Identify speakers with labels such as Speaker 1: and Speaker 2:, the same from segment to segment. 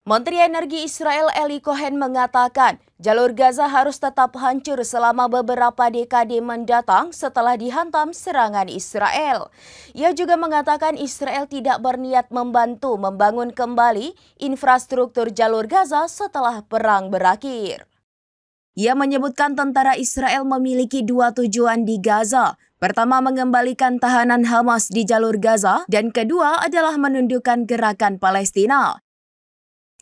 Speaker 1: Menteri Energi Israel Eli Cohen mengatakan jalur Gaza harus tetap hancur selama beberapa dekade mendatang setelah dihantam serangan Israel. Ia juga mengatakan Israel tidak berniat membantu membangun kembali infrastruktur jalur Gaza setelah perang berakhir. Ia menyebutkan tentara Israel memiliki dua tujuan di Gaza. Pertama, mengembalikan tahanan Hamas di jalur Gaza, dan kedua adalah menundukkan gerakan Palestina.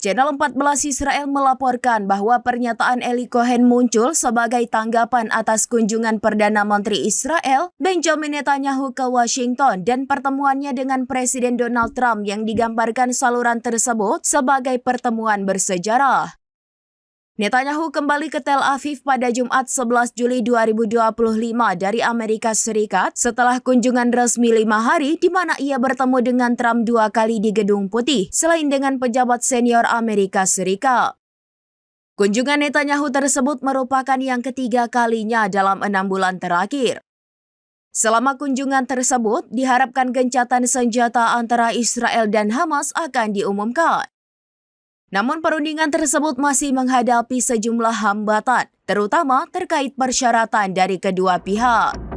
Speaker 1: Channel 14 Israel melaporkan bahwa pernyataan Eli Cohen muncul sebagai tanggapan atas kunjungan Perdana Menteri Israel Benjamin Netanyahu ke Washington dan pertemuannya dengan Presiden Donald Trump yang digambarkan saluran tersebut sebagai pertemuan bersejarah. Netanyahu kembali ke Tel Aviv pada Jumat 11 Juli 2025 dari Amerika Serikat setelah kunjungan resmi 5 hari di mana ia bertemu dengan Trump 2 kali di Gedung Putih, selain dengan pejabat senior Amerika Serikat. Kunjungan Netanyahu tersebut merupakan yang ketiga kalinya dalam 6 bulan terakhir. Selama kunjungan tersebut, diharapkan gencatan senjata antara Israel dan Hamas akan diumumkan. Namun perundingan tersebut masih menghadapi sejumlah hambatan, terutama terkait persyaratan dari kedua pihak.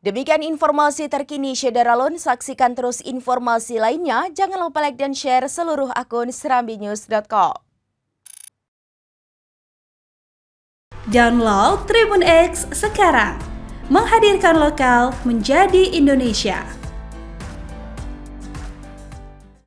Speaker 1: Demikian informasi terkini Syederalun. Saksikan terus informasi lainnya. Jangan lupa like dan share seluruh akun serambinews.com.
Speaker 2: Download Tribun X sekarang. Menghadirkan lokal menjadi Indonesia.